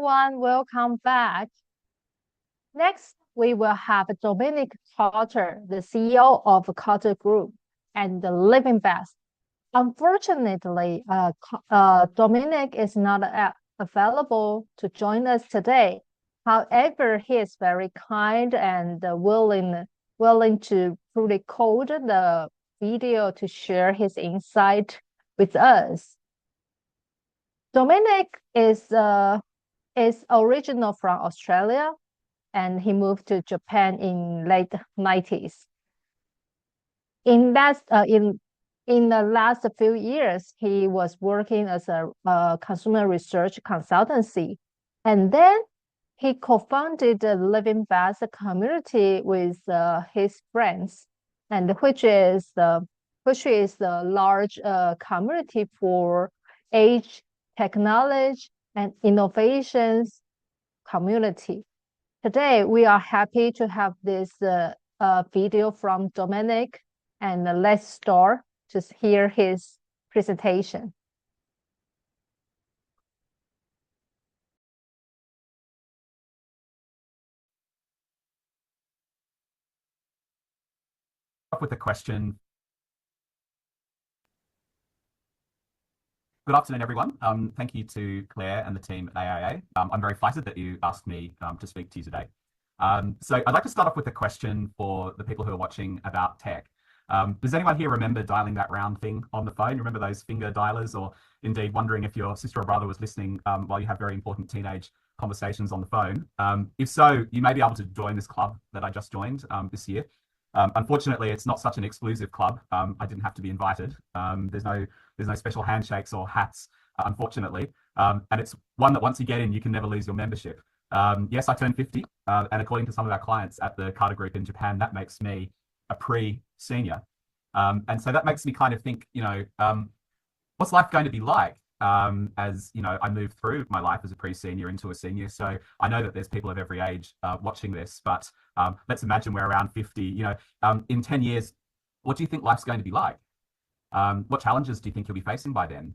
everyone, welcome back. Next, we will have Dominic Carter, the CEO of Carter Group and the Living Best. Unfortunately, Dominic is not available to join us today. However, he is very kind and willing to pre-record the video to share his insight with us. Dominic is original from Australia, and he moved to Japan in late 90s. In the last few years, he was working as a consumer research consultancy, and then he co-founded the Living Best community with his friends, and which is the large community for age, technology, and innovations community. Today, we are happy to have this video from Dominic, and let's start to hear his presentation. With the question. Good afternoon, everyone. Thank you to Claire and the team at AIA. I'm very flattered that you asked me to speak to you today. So I'd like to start off with a question for the people who are watching about tech. Does anyone here remember dialing that round thing on the phone? Remember those finger dialers, or indeed wondering if your sister or brother was listening while you have very important teenage conversations on the phone? If so, you may be able to join this club that I just joined this year. Unfortunately, it's not such an exclusive club. I didn't have to be invited. There's no special handshakes or hats, unfortunately. And it's one that once you get in, you can never lose your membership. Yes, I turned 50, and according to some of our clients at the Carter Group in Japan, that makes me a pre-senior. And so that makes me kind of think, what's life going to be like as I move through my life as a pre-senior into a senior? So I know that there's people of every age watching this, but let's imagine we're around 50. In 10 years, what do you think life's going to be like? What challenges do you think you'll be facing by then?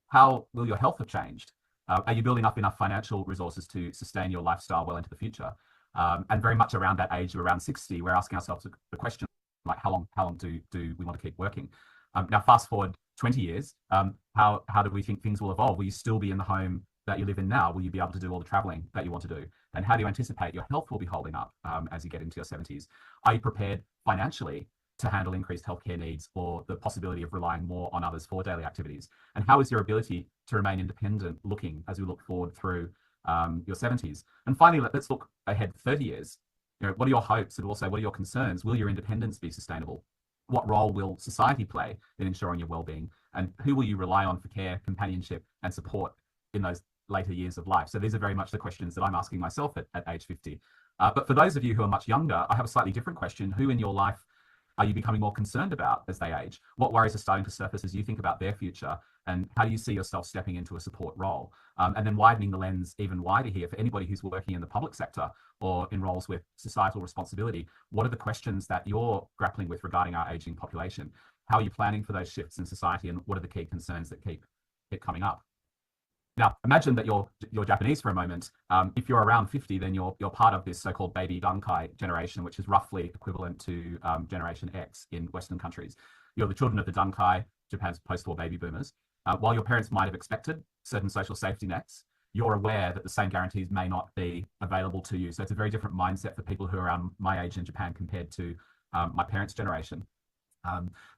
How will your health have changed? Are you building up enough financial resources to sustain your lifestyle well into the future? And very much around that age of around 60, we're asking ourselves the question, like, how long do we want to keep working? Now, fast forward 20 years, how do we think things will evolve? Will you still be in the home that you live in now? Will you be able to do all the traveling that you want to do? And how do you anticipate your health will be holding up as you get into your 70s? Are you prepared financially to handle increased healthcare needs or the possibility of relying more on others for daily activities? And how is your ability to remain independent looking as we look forward through your 70s? And finally, let's look ahead 30 years. What are your hopes, and also what are your concerns? Will your independence be sustainable? What role will society play in ensuring your well-being? And who will you rely on for care, companionship, and support in those later years of life? So these are very much the questions that I'm asking myself at age 50. But for those of you who are much younger, I have a slightly different question. Who in your life are you becoming more concerned about as they age? What worries are starting to surface as you think about their future? And how do you see yourself stepping into a support role? And then widening the lens even wider here for anybody who's working in the public sector or in roles with societal responsibility. What are the questions that you're grappling with regarding our aging population? How are you planning for those shifts in society, and what are the key concerns that keep coming up? Now, imagine that you're Japanese for a moment. If you're around 50, then you're part of this so-called baby Dankai generation, which is roughly equivalent to Generation X in Western countries. You're the children of the Dankai, Japan's post-war baby boomers. While your parents might have expected certain social safety nets, you're aware that the same guarantees may not be available to you. So it's a very different mindset for people who are around my age in Japan compared to my parents' generation.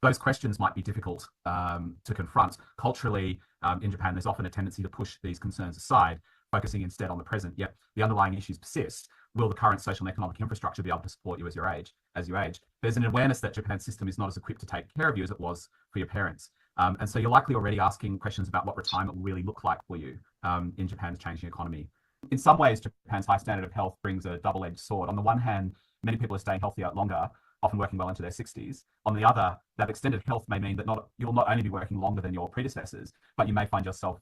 Those questions might be difficult to confront. Culturally, in Japan, there's often a tendency to push these concerns aside, focusing instead on the present, yet the underlying issues persist. Will the current social and economic infrastructure be able to support you as you age? There's an awareness that Japan's system is not as equipped to take care of you as it was for your parents. And so you're likely already asking questions about what retirement will really look like for you in Japan's changing economy. In some ways, Japan's high standard of health brings a double-edged sword. On the one hand, many people are staying healthier longer, often working well into their 60s. On the other, that extended health may mean that you'll not only be working longer than your predecessors, but you may find yourself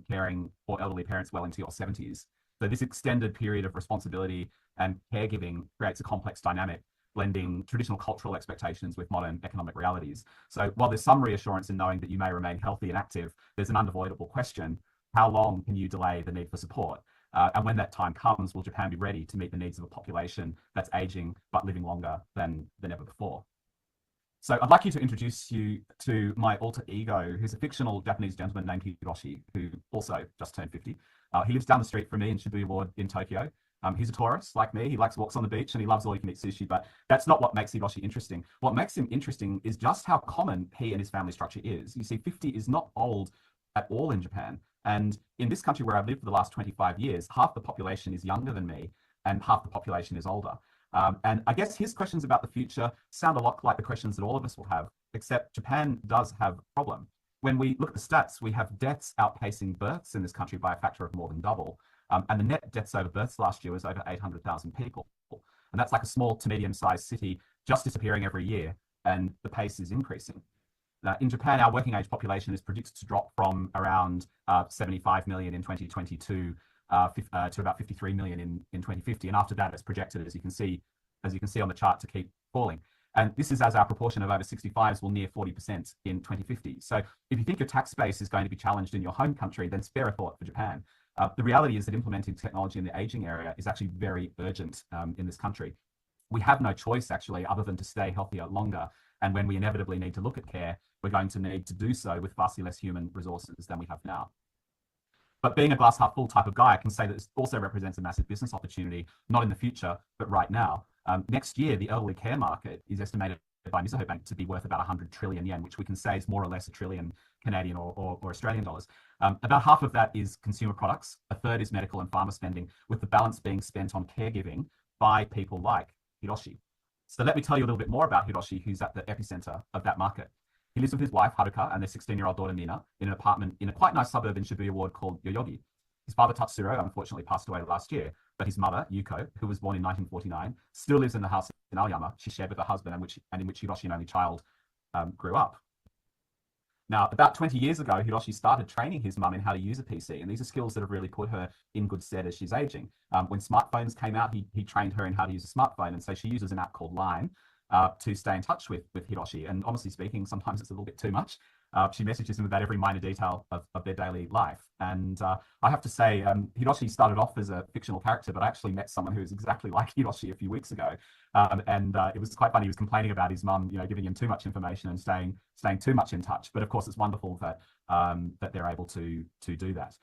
caring for elderly parents well into your 70s. So this extended period of responsibility and caregiving creates a complex dynamic, blending traditional cultural expectations with modern economic realities. So while there's some reassurance in knowing that you may remain healthy and active, there's an unavoidable question: how long can you delay the need for support? And when that time comes, will Japan be ready to meet the needs of a population that's aging but living longer than ever before? So I'd like you to introduce you to my alter ego, who's a fictional Japanese gentleman named Hiroshi, who also just turned 50. He lives down the street from me in Shibuya Ward in Tokyo. He's a tourist like me. He likes walks on the beach and he loves all-you-can-eat sushi, but that's not what makes Hiroshi interesting. What makes him interesting is just how common he and his family structure is. You see, 50 is not old at all in Japan. And in this country where I've lived for the last 25 years, half the population is younger than me and half the population is older. And I guess his questions about the future sound a lot like the questions that all of us will have, except Japan does have a problem. When we look at the stats, we have deaths outpacing births in this country by a factor of more than double. And the net deaths over births last year was over 800,000 people. And that's like a small to medium-sized city just disappearing every year, and the pace is increasing. Now, in Japan, our working age population is predicted to drop from around 75 million in 2022 to about 53 million in 2050. And after that, it's projected, as you can see on the chart, to keep falling. And this is as our proportion of over 65s will near 40% in 2050. So if you think your tax base is going to be challenged in your home country, then spare a thought for Japan. The reality is that implementing technology in the aging area is actually very urgent in this country. We have no choice, actually, other than to stay healthier longer. And when we inevitably need to look at care, we're going to need to do so with vastly less human resources than we have now. But being a glass half full type of guy, I can say that this also represents a massive business opportunity, not in the future, but right now. Next year, the elderly care market is estimated by Mizuho Bank to be worth about 100 trillion yen, which we can say is more or less a trillion Canadian or Australian dollars. About half of that is consumer products, a third is medical and pharma spending, with the balance being spent on caregiving by people like Hiroshi. So let me tell you a little bit more about Hiroshi, who's at the epicenter of that market. He lives with his wife, Haruka, and their 16-year-old daughter, Nina, in an apartment in a quite nice suburb in Shibuya Ward called Yoyogi. His father, Tatsuro, unfortunately passed away last year, but his mother, Yuko, who was born in 1949, still lives in the house in Aoyama she shared with her husband and in which Hiroshi, an only child, grew up. Now, about 20 years ago, Hiroshi started training his mum in how to use a PC, and these are skills that have really put her in good stead as she's aging. When smartphones came out, he trained her in how to use a smartphone, and so she uses an app called Line to stay in touch with Hiroshi. And honestly speaking, sometimes it's a little bit too much. She messages him about every minor detail of their daily life. And I have to say, Hiroshi started off as a fictional character, but I actually met someone who is exactly like Hiroshi a few weeks ago. And it was quite funny. He was complaining about his mum, giving him too much information and staying too much in touch. But of course, it's wonderful that that they're able to do that.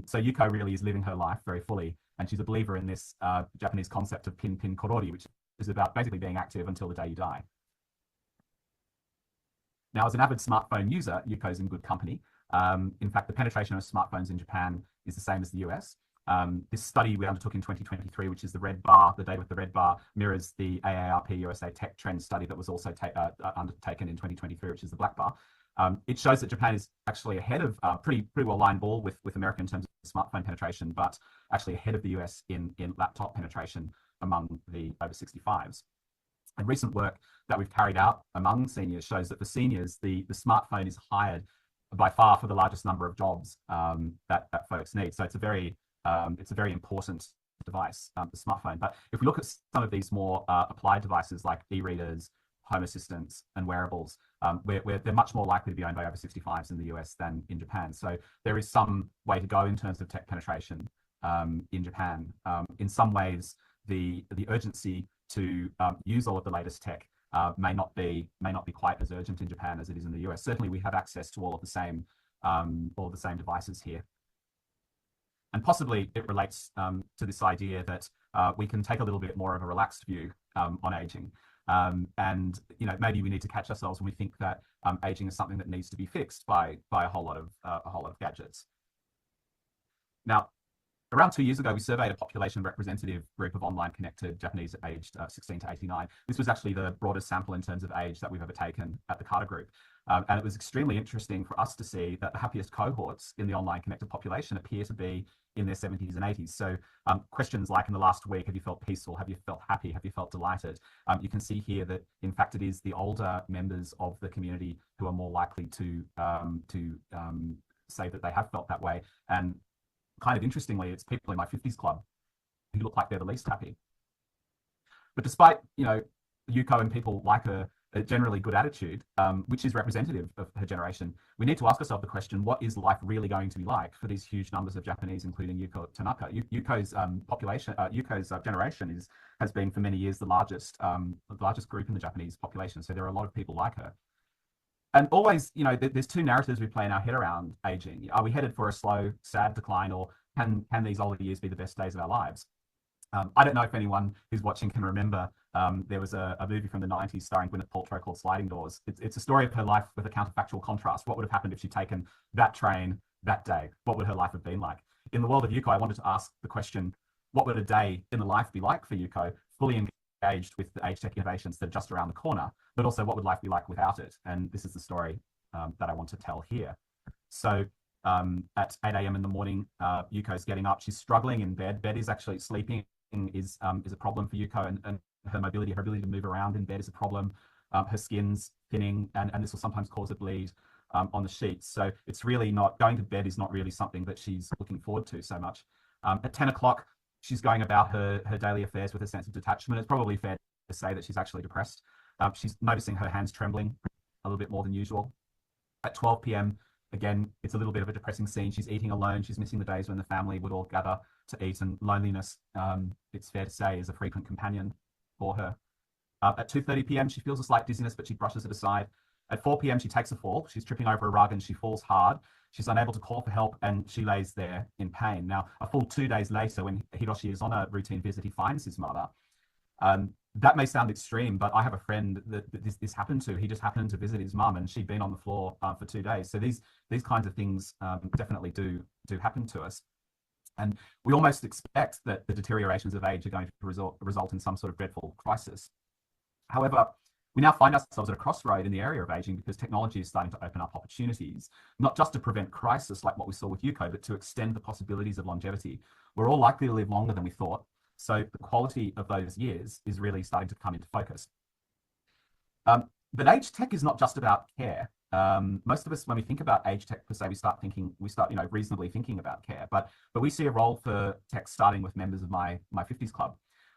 So Yuko really is living her life very fully. And she's a believer in this Japanese concept of pin korori, which is about basically being active until the day you die. Now, as an avid smartphone user, Yuko's in good company. In fact, the penetration of smartphones in Japan is the same as the US. This study we undertook in 2023, which is the red bar, the data with the red bar, mirrors the AARP USA Tech Trend study that was also undertaken in 2023, which is the black bar. It shows that Japan is actually ahead of pretty well line ball with America in terms of smartphone penetration, but actually ahead of the US in laptop penetration among the over 65s. And recent work that we've carried out among seniors shows that for seniors, the smartphone is hired by far for the largest number of jobs that folks need. So it's a very important device, the smartphone. But if we look at some of these more applied devices like e-readers, home assistants, and wearables, they're much more likely to be owned by over 65s in the US than in Japan. So there is some way to go in terms of tech penetration in Japan. In some ways, the urgency to use all of the latest tech may not be quite as urgent in Japan as it is in the US. Certainly, we have access to all of the same devices here, and possibly it relates to this idea that we can take a little bit more of a relaxed view on aging, and maybe we need to catch ourselves when we think that aging is something that needs to be fixed by a whole lot of gadgets. Now, around 2 years ago, we surveyed a population representative group of online connected Japanese aged 16 to 89. This was actually the broadest sample in terms of age that we've ever taken at the Carter Group. And it was extremely interesting for us to see that the happiest cohorts in the online connected population appear to be in their 70s and 80s. So questions like in the last week, have you felt peaceful? Have you felt happy? Have you felt delighted? You can see here that, in fact, it is the older members of the community who are more likely to say that they have felt that way. And kind of interestingly, it's people in my 50s club who look like they're the least happy. But despite, Yuko and people like her a generally good attitude, which is representative of her generation, we need to ask ourselves the question, what is life really going to be like for these huge numbers of Japanese, including Yuko Tanaka? Yuko's population, Yuko's generation has been for many years the largest group in the Japanese population. So there are a lot of people like her. And always, there's two narratives we play in our head around aging. Are we headed for a slow, sad decline, or can these older years be the best days of our lives? I don't know if anyone who's watching can remember, there was a movie from the 90s starring Gwyneth Paltrow called Sliding Doors. It's a story of her life with a counterfactual contrast. What would have happened if she'd taken that train that day? What would her life have been like? In the world of Yuko, I wanted to ask the question, what would a day in the life be like for Yuko, fully engaged with the age tech innovations that are just around the corner, but also what would life be like without it? And this is the story that I want to tell here. So at 8 a.m. in the morning, Yuko's getting up. She's struggling in bed. Bed is actually sleeping is a problem for Yuko, and her mobility, her ability to move around in bed is a problem. Her skin's thinning, and this will sometimes cause a bleed on the sheets. So it's really not, going to bed is not really something that she's looking forward to so much. At 10 o'clock, she's going about her daily affairs with a sense of detachment. It's probably fair to say that she's actually depressed. She's noticing her hands trembling a little bit more than usual. At 12 p.m., again, it's a little bit of a depressing scene. She's eating alone. She's missing the days when the family would all gather to eat, and loneliness, it's fair to say, is a frequent companion for her. At 2:30 p.m., she feels a slight dizziness, but she brushes it aside. At 4 p.m., she takes a fall. She's tripping over a rug and she falls hard. She's unable to call for help and she lays there in pain. Now, a full 2 days later, when Hiroshi is on a routine visit, he finds his mother. That may sound extreme, but I have a friend that this happened to. He just happened to visit his mum, and she'd been on the floor for 2 days. So these kinds of things definitely do happen to us. And we almost expect that the deteriorations of age are going to result in some sort of dreadful crisis. However, we now find ourselves at a crossroad in the area of aging because technology is starting to open up opportunities, not just to prevent crisis like what we saw with Yuko, but to extend the possibilities of longevity. We're all likely to live longer than we thought. So the quality of those years is really starting to come into focus. But age tech is not just about care. Most of us, when we think about age tech per se, we start reasonably thinking about care. But we see a role for tech starting with members of my 50s club.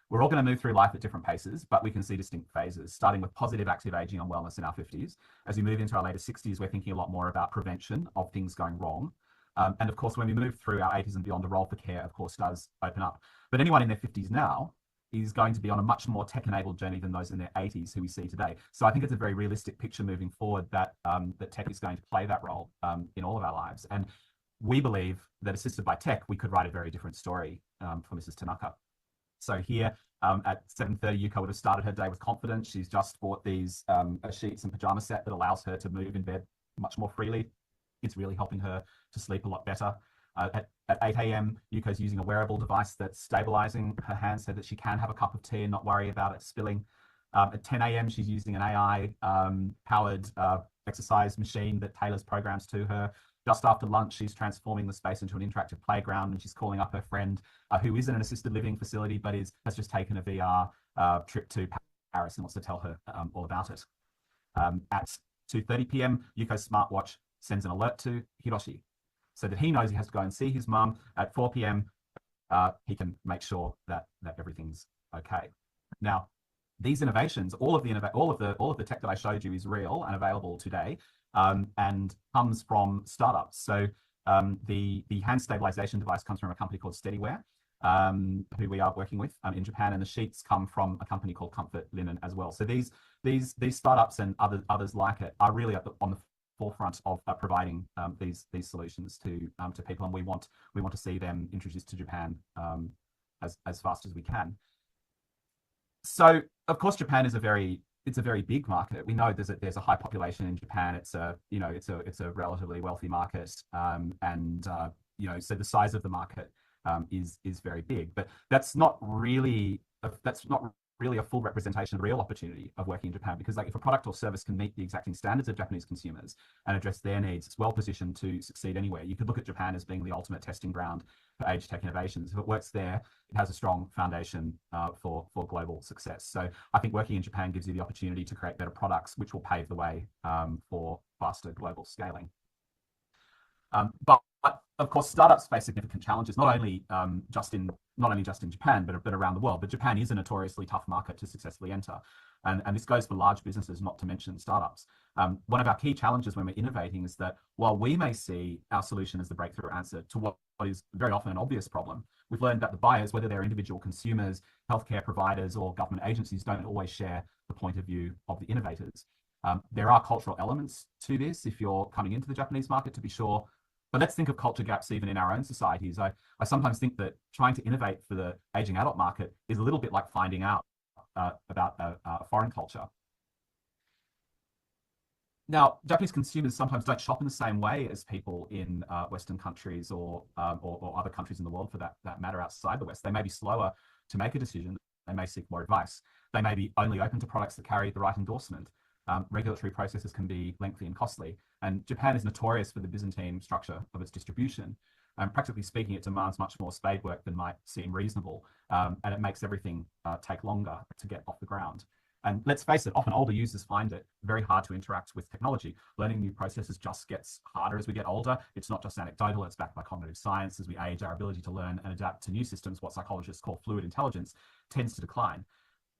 We're all going to move through life at different paces, but we can see distinct phases, starting with positive active aging and wellness in our 50s. As we move into our later 60s, we're thinking a lot more about prevention of things going wrong. And of course, when we move through our 80s and beyond, the role for care, of course, does open up. But anyone in their 50s now is going to be on a much more tech-enabled journey than those in their 80s who we see today. So I think it's a very realistic picture moving forward that that tech is going to play that role in all of our lives. And we believe that assisted by tech, we could write a very different story for Mrs. Tanaka. So here at 7:30, Yuko would have started her day with confidence. She's just bought these sheets and pajama set that allows her to move in bed much more freely. It's really helping her to sleep a lot better. At 8 a.m., Yuko's using a wearable device that's stabilizing her hands so that she can have a cup of tea and not worry about it spilling. At 10 a.m., she's using an AI-powered exercise machine that tailors programs to her. Just after lunch, she's transforming the space into an interactive playground, and she's calling up her friend who is in an assisted living facility but has just taken a VR trip to Paris and wants to tell her all about it. At 2:30 p.m., Yuko's smartwatch sends an alert to Hiroshi so that he knows he has to go and see his mum. At 4 p.m., he can make sure that everything's okay. Now, these innovations, all of the tech that I showed you is real and available today, and comes from startups. So the hand stabilization device comes from a company called Steadyware, who we are working with in Japan, and the sheets come from a company called Comfort Linen as well. So these startups and others like it are really on the forefront of providing these solutions to people, and we want to see them introduced to Japan as fast as we can. So of course, Japan is a very big market. We know there's a high population in Japan. It's a relatively wealthy market, and so the size of the market is very big. But that's not really a full representation of the real opportunity of working in Japan, because if a product or service can meet the exacting standards of Japanese consumers and address their needs, it's well positioned to succeed anywhere. You could look at Japan as being the ultimate testing ground for age tech innovations. If it works there, it has a strong foundation for global success. So I think working in Japan gives you the opportunity to create better products, which will pave the way for faster global scaling. But Of course, startups face significant challenges, not only just in Japan, but around the world. But Japan is a notoriously tough market to successfully enter, and this goes for large businesses, not to mention startups. One of our key challenges when we're innovating is that while we may see our solution as the breakthrough answer to what is very often an obvious problem, we've learned that the buyers, whether they're individual consumers, healthcare providers, or government agencies, don't always share the point of view of the innovators. There are cultural elements to this if you're coming into the Japanese market, to be sure. But let's think of culture gaps even in our own societies. I sometimes think that trying to innovate for the aging adult market is a little bit like finding out about a foreign culture. Now, Japanese consumers sometimes don't shop in the same way as people in Western countries or other countries in the world, for that matter, outside the West. They may be slower to make a decision. They may seek more advice. They may be only open to products that carry the right endorsement. Regulatory processes can be lengthy and costly. And Japan is notorious for the Byzantine structure of its distribution. Practically speaking, it demands much more spade work than might seem reasonable. And it makes everything take longer to get off the ground. And let's face it, often older users find it very hard to interact with technology. Learning new processes just gets harder as we get older. It's not just anecdotal, it's backed by cognitive science. As we age, our ability to learn and adapt to new systems, what psychologists call fluid intelligence, tends to decline.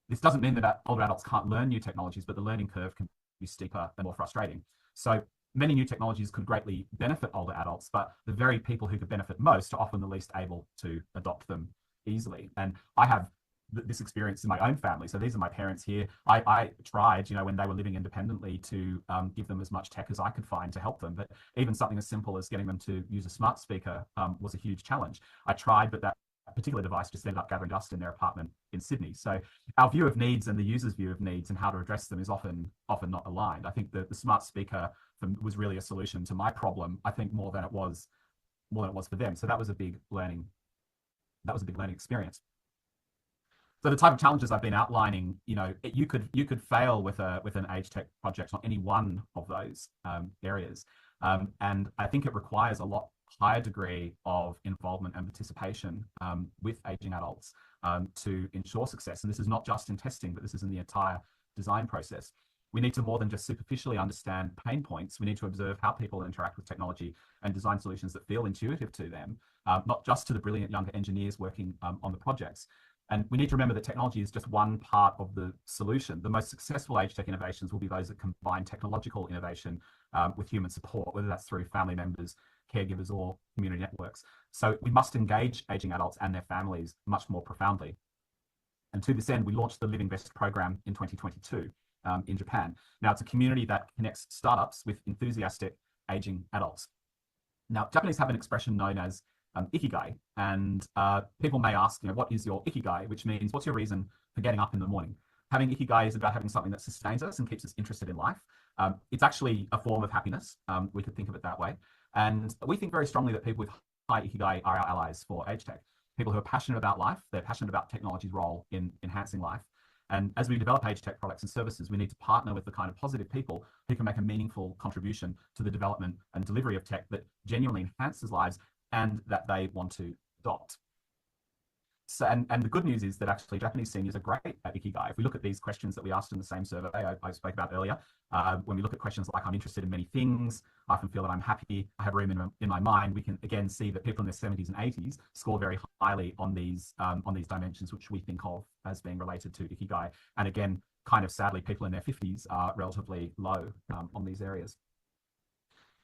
This doesn't mean that older adults can't learn new technologies, but the learning curve can be steeper and more frustrating. So many new technologies could greatly benefit older adults, but the very people who could benefit most are often the least able to adopt them easily. And I have this experience in my own family. So these are my parents here. I tried, when they were living independently, to give them as much tech as I could find to help them. But even something as simple as getting them to use a smart speaker was a huge challenge. I tried, but that particular device just ended up gathering dust in their apartment in Sydney. So our view of needs and the user's view of needs and how to address them is often not aligned. I think the smart speaker was really a solution to my problem, I think, more than it was for them. So that was a big learning experience. So the type of challenges I've been outlining, you could fail with an age tech project on any one of those areas, and I think it requires a lot higher degree of involvement and participation with aging adults to ensure success. And this is not just in testing, but this is in the entire design process. We need to more than just superficially understand pain points. We need to observe how people interact with technology and design solutions that feel intuitive to them, not just to the brilliant younger engineers working on the projects. And we need to remember that technology is just one part of the solution. The most successful age tech innovations will be those that combine technological innovation with human support, whether that's through family members, caregivers, or community networks. So we must engage aging adults and their families much more profoundly. And to this end, we launched the Living Best program in 2022 in Japan. Now, it's a community that connects startups with enthusiastic aging adults. Now, Japanese have an expression known as ikigai, and people may ask, what is your ikigai, which means what's your reason for getting up in the morning? Having ikigai is about having something that sustains us and keeps us interested in life. It's actually a form of happiness. We could think of it that way. And we think very strongly that people with high ikigai are our allies for age tech. People who are passionate about life, they're passionate about technology's role in enhancing life. And as we develop age tech products and services, we need to partner with the kind of positive people who can make a meaningful contribution to the development and delivery of tech that genuinely enhances lives and that they want to adopt. So, and the good news is that actually Japanese seniors are great at ikigai. If we look at these questions that we asked in the same survey I spoke about earlier, when we look at questions like I'm interested in many things, I often feel that I'm happy, I have room in my mind, we can again see that people in their 70s and 80s score very highly on these dimensions, which we think of as being related to ikigai. And again, kind of sadly, people in their 50s are relatively low on these areas.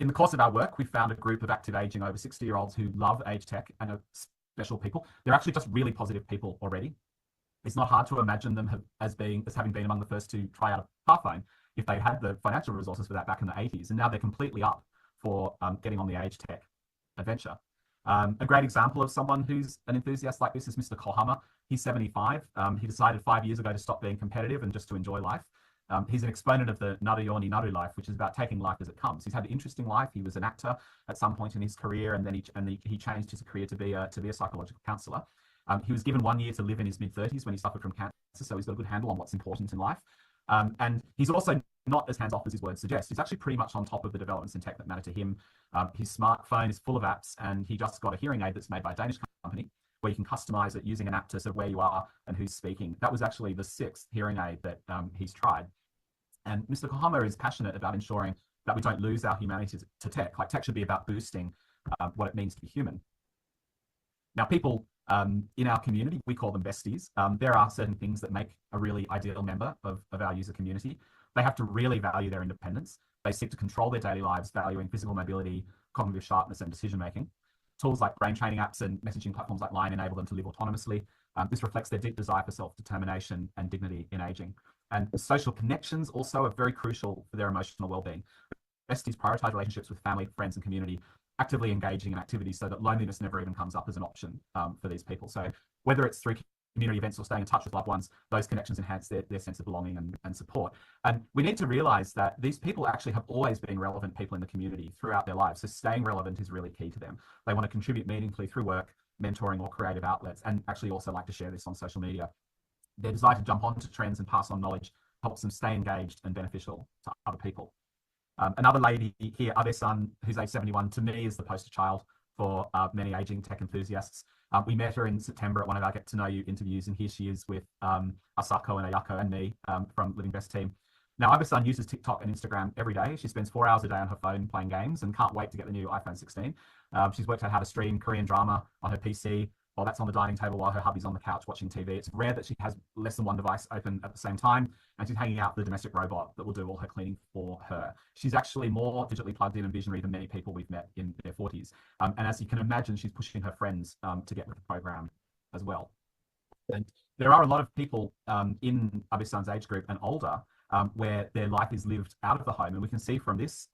In the course of our work, we found a group of active aging over 60-year-olds who love age tech and are special people. They're actually just really positive people already. It's not hard to imagine them as having been among the first to try out a smartphone if they had the financial resources for that back in the 80s. And now they're completely up for getting on the age tech adventure. A great example of someone who's an enthusiast like this is Mr. Kohama. He's 75. He decided 5 years ago to stop being competitive and just to enjoy life. He's an exponent of the naru yo ni naru life, which is about taking life as it comes. He's had an interesting life. He was an actor at some point in his career, and then he changed his career to be a psychological counselor. He was given 1 year to live in his mid-30s when he suffered from cancer, so he's got a good handle on what's important in life. And he's also not as hands-off as his words suggest. He's actually pretty much on top of the developments in tech that matter to him. His smartphone is full of apps, and he just got a hearing aid that's made by a Danish company, where you can customize it using an app to sort of where you are and who's speaking. That was actually the 6th hearing aid that he's tried. And Mr. Kohama is passionate about ensuring that we don't lose our humanity to tech. Like, tech should be about boosting what it means to be human. Now, people in our community, we call them besties. There are certain things that make a really ideal member of our user community. They have to really value their independence. They seek to control their daily lives, valuing physical mobility, cognitive sharpness, and decision-making. Tools like brain training apps and messaging platforms like Line enable them to live autonomously. This reflects their deep desire for self-determination and dignity in aging. And social connections also are very crucial for their emotional well-being. Besties prioritize relationships with family, friends, and community, actively engaging in activities so that loneliness never even comes up as an option for these people. So whether it's through community events or staying in touch with loved ones, those connections enhance their sense of belonging and support. And we need to realize that these people actually have always been relevant people in the community throughout their lives. So staying relevant is really key to them. They want to contribute meaningfully through work, mentoring, or creative outlets, and actually also like to share this on social media. Their desire to jump onto trends and pass on knowledge helps them stay engaged and beneficial to other people. Another lady here, Abe-san, who's age 71, to me is the poster child for many aging tech enthusiasts. We met her in September at one of our Get to Know You interviews, and here she is with Asako and Ayako and me from Living Best team. Now, Abe-san uses TikTok and Instagram every day. She spends 4 hours a day on her phone playing games and can't wait to get the new iPhone 16. She's worked out how to stream Korean drama on her PC while that's on the dining table while her hubby's on the couch watching TV. It's rare that she has less than one device open at the same time, and she's hanging out the domestic robot that will do all her cleaning for her. She's actually more digitally plugged in and visionary than many people we've met in their 40s. And as you can imagine, she's pushing her friends to get with the program as well. And there are a lot of people in Abe-san's age group and older where their life is lived out of the home. And we can see from this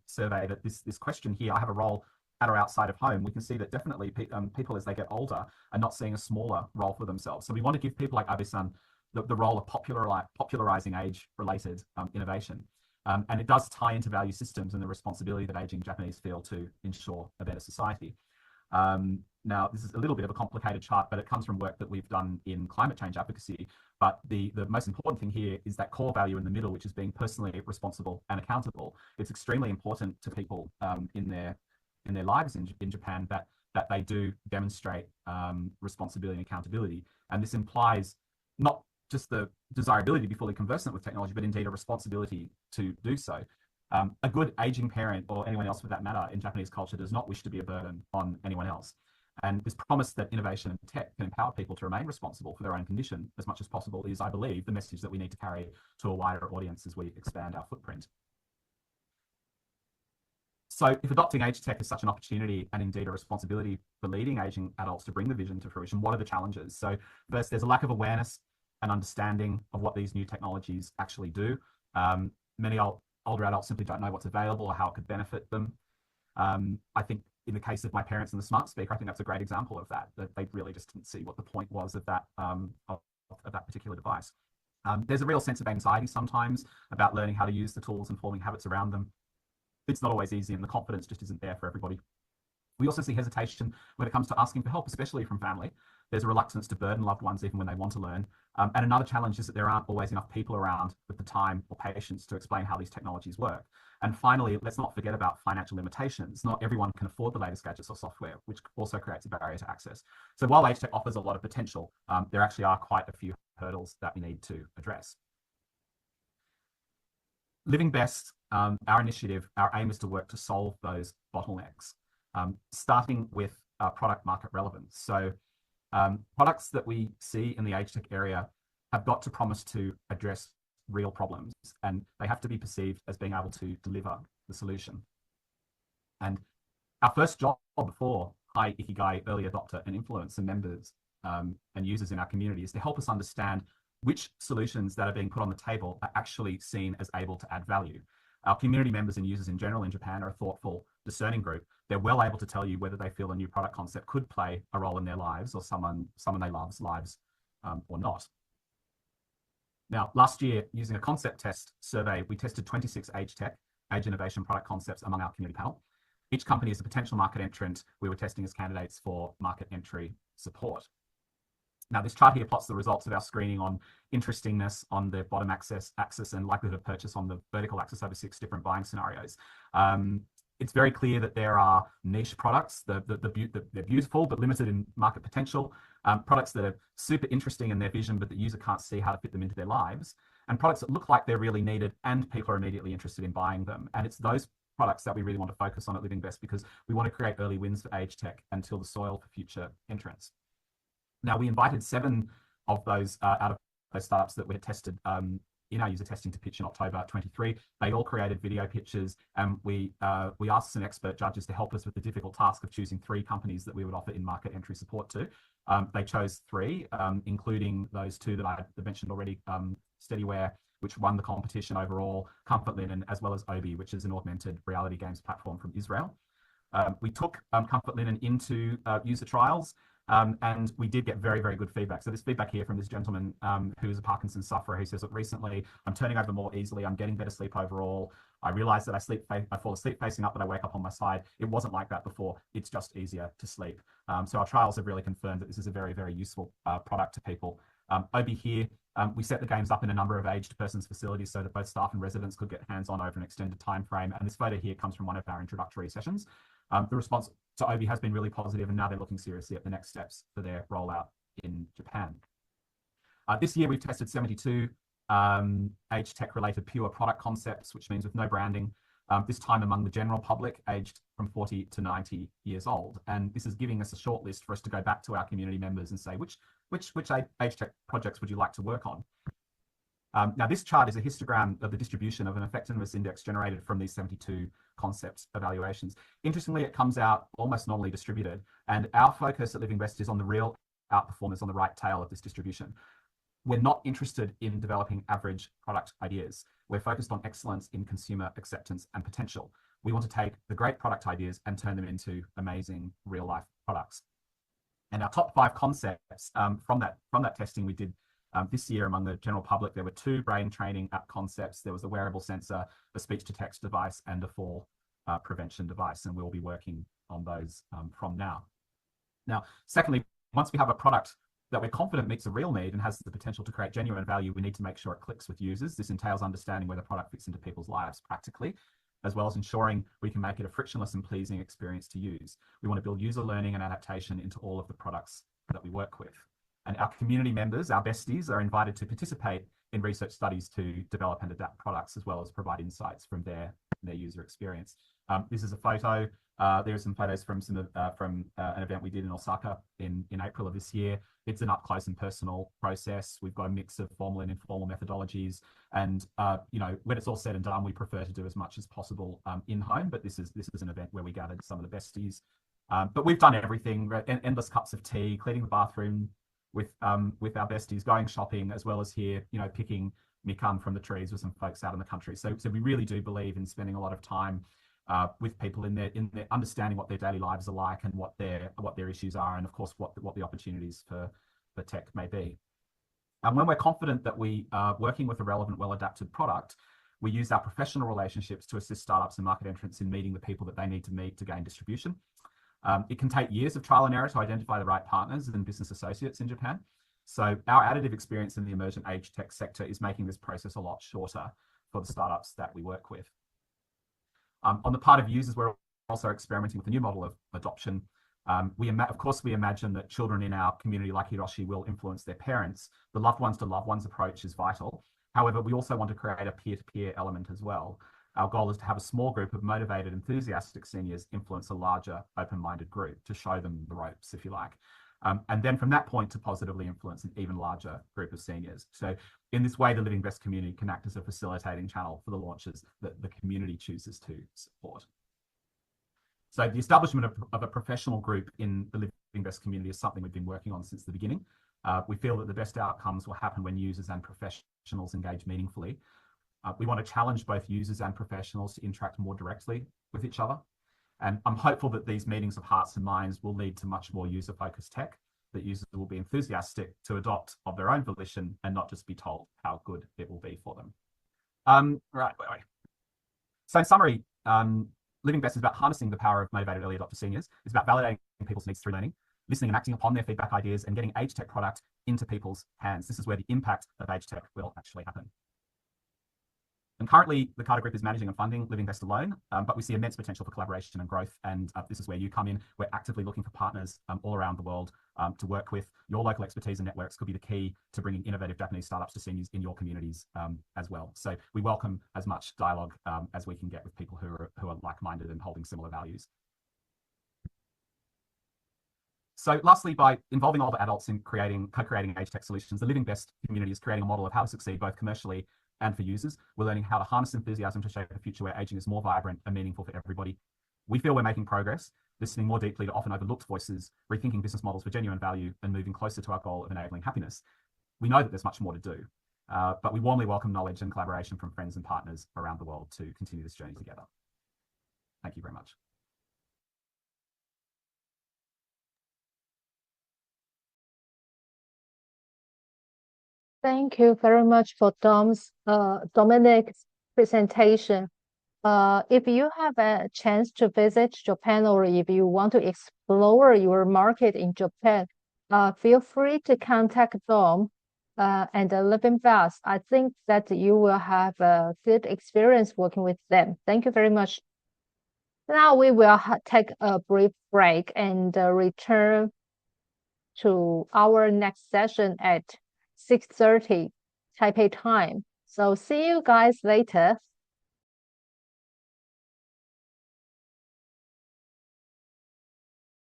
survey that this question here, I have a role at or outside of home, we can see that definitely people as they get older are not seeing a smaller role for themselves. So we want to give people like Abe-san the role of popularizing age-related innovation. And it does tie into value systems and the responsibility that aging Japanese feel to ensure a better society. Now, this is a little bit of a complicated chart, but it comes from work that we've done in climate change advocacy. But the most important thing here is that core value in the middle, which is being personally responsible and accountable. It's extremely important to people in their lives in Japan that they do demonstrate responsibility and accountability. And this implies not just the desirability to be fully conversant with technology, but indeed a responsibility to do so. A good aging parent, or anyone else for that matter, in Japanese culture does not wish to be a burden on anyone else. And this promise that innovation and tech can empower people to remain responsible for their own condition as much as possible is, I believe, the message that we need to carry to a wider audience as we expand our footprint. So if adopting age tech is such an opportunity and indeed a responsibility for leading aging adults to bring the vision to fruition, what are the challenges? So first, there's a lack of awareness and understanding of what these new technologies actually do. Many older adults simply don't know what's available or how it could benefit them. I think in the case of my parents and the smart speaker, I think that's a great example of that they really just didn't see what the point was of that particular device. There's a real sense of anxiety sometimes about learning how to use the tools and forming habits around them. It's not always easy, and the confidence just isn't there for everybody. We also see hesitation when it comes to asking for help, especially from family. There's a reluctance to burden loved ones even when they want to learn. And another challenge is that there aren't always enough people around with the time or patience to explain how these technologies work. And finally, let's not forget about financial limitations. Not everyone can afford the latest gadgets or software, which also creates a barrier to access. So while age tech offers a lot of potential, there actually are quite a few hurdles that we need to address. Living Best, our initiative, our aim is to work to solve those bottlenecks, starting with product market relevance. So products that we see in the age tech area have got to promise to address real problems, and they have to be perceived as being able to deliver the solution. And our first job for high Ikigai early adopter and influencer members and users in our community is to help us understand which solutions that are being put on the table are actually seen as able to add value. Our community members and users in general in Japan are a thoughtful, discerning group. They're well able to tell you whether they feel a new product concept could play a role in their lives or someone they love's lives or not. Now, last year, using a concept test survey, we tested 26 age tech, age innovation product concepts among our community panel. Each company is a potential market entrant we were testing as candidates for market entry support. Now, this chart here plots the results of our screening on interestingness on the bottom axis and likelihood of purchase on the vertical axis over 6 different buying scenarios. It's very clear that there are niche products. They're beautiful but limited in market potential. Products that are super interesting in their vision, but the user can't see how to fit them into their lives. And products that look like they're really needed and people are immediately interested in buying them. And it's those products that we really want to focus on at Living Best, because we want to create early wins for age tech and till the soil for future entrants. Now, we invited 7 of those out of those startups that we had tested in our user testing to pitch in October 23. They all created video pitches, and we asked some expert judges to help us with the difficult task of choosing 3 companies that we would offer in-market entry support to. They chose 3, including those 2 that I mentioned already, Steadyware, which won the competition overall, Comfort Linen, as well as Obi, which is an augmented reality games platform from Israel. We took Comfort Linen into user trials, and we did get very, very good feedback. So this feedback here from this gentleman who is a Parkinson's sufferer, who says, look, recently I'm turning over more easily, I'm getting better sleep overall. I realize that I fall asleep facing up, but I wake up on my side. It wasn't like that before. It's just easier to sleep. So our trials have really confirmed that this is a very, very useful product to people. Obi here, we set the games up in a number of aged persons facilities so that both staff and residents could get hands-on over an extended time frame. And this photo here comes from one of our introductory sessions. The response to Obi has been really positive, and now they're looking seriously at the next steps for their rollout in Japan. This year, we've tested 72 age tech related pure product concepts, which means with no branding, this time among the general public aged from 40 to 90 years old. And this is giving us a short list for us to go back to our community members and say, which age tech projects would you like to work on? Now, this chart is a histogram of the distribution of an effectiveness index generated from these 72 concept evaluations. Interestingly, it comes out almost normally distributed, and our focus at Living Best is on the real outperformers on the right tail of this distribution. We're not interested in developing average product ideas. We're focused on excellence in consumer acceptance and potential. We want to take the great product ideas and turn them into amazing real life products. And our top 5 concepts from that testing we did this year among the general public, there were 2 brain training app concepts. There was a wearable sensor, a speech-to-text device, and a fall prevention device. And we'll be working on those from now. Now, secondly, once we have a product that we're confident meets a real need and has the potential to create genuine value, we need to make sure it clicks with users. This entails understanding where the product fits into people's lives practically, as well as ensuring we can make it a frictionless and pleasing experience to use. We want to build user learning and adaptation into all of the products that we work with. And our community members, our besties, are invited to participate in research studies to develop and adapt products, as well as provide insights from their user experience. This is a photo. There are some photos from an event we did in Osaka in April of this year. It's an up-close and personal process. We've got a mix of formal and informal methodologies. And when it's all said and done, we prefer to do as much as possible in-home. But this is an event where we gathered some of the besties. But we've done everything: endless cups of tea, cleaning the bathroom with our besties, going shopping, as well as here, picking mikan from the trees with some folks out in the country. So we really do believe in spending a lot of time with people in their understanding what their daily lives are like and what their issues are, and of course what the opportunities for tech may be. And when we're confident that we are working with a relevant, well-adapted product, we use our professional relationships to assist startups and market entrants in meeting the people that they need to meet to gain distribution. It can take years of trial and error to identify the right partners and business associates in Japan. So our additive experience in the emergent age tech sector is making this process a lot shorter for the startups that we work with. On the part of users, we're also experimenting with a new model of adoption. Of course, we imagine that children in our community like Hiroshi will influence their parents. The loved ones to loved ones approach is vital. However, we also want to create a peer-to-peer element as well. Our goal is to have a small group of motivated, enthusiastic seniors influence a larger, open-minded group to show them the ropes, if you like. And then from that point to positively influence an even larger group of seniors. So in this way, the Living Best community can act as a facilitating channel for the launches that the community chooses to support. So the establishment of a professional group in the Living Best community is something we've been working on since the beginning. We feel that the best outcomes will happen when users and professionals engage meaningfully. We want to challenge both users and professionals to interact more directly with each other. And I'm hopeful that these meetings of hearts and minds will lead to much more user-focused tech, that users will be enthusiastic to adopt of their own volition and not just be told how good it will be for them. So in summary, Living Best is about harnessing the power of motivated early adopter seniors. It's about validating people's needs through learning, listening and acting upon their feedback ideas, and getting age tech product into people's hands. This is where the impact of age tech will actually happen. And currently, the Carter Group is managing and funding Live Invest Alone, but we see immense potential for collaboration and growth. And this is where you come in. We're actively looking for partners all around the world to work with. Your local expertise and networks could be the key to bringing innovative Japanese startups to seniors in your communities as well. So we welcome as much dialogue as we can get with people who are like-minded and holding similar values. So lastly, by involving older adults in co-creating age tech solutions, the Live Invest community is creating a model of how to succeed both commercially and for users. We're learning how to harness enthusiasm to shape a future where aging is more vibrant and meaningful for everybody. We feel we're making progress, listening more deeply to often overlooked voices, rethinking business models for genuine value, and moving closer to our goal of enabling happiness. We know that there's much more to do, but we warmly welcome knowledge and collaboration from friends and partners around the world to continue this journey together. Thank you very much. Thank you very much for Dominic's presentation. If you have a chance to visit Japan or if you want to explore your market in Japan, feel free to contact Dom and Live Invest. I think that you will have a good experience working with them. Thank you very much. Now we will take a brief break and return to our next session at 6:30 Taipei time. So see you guys later.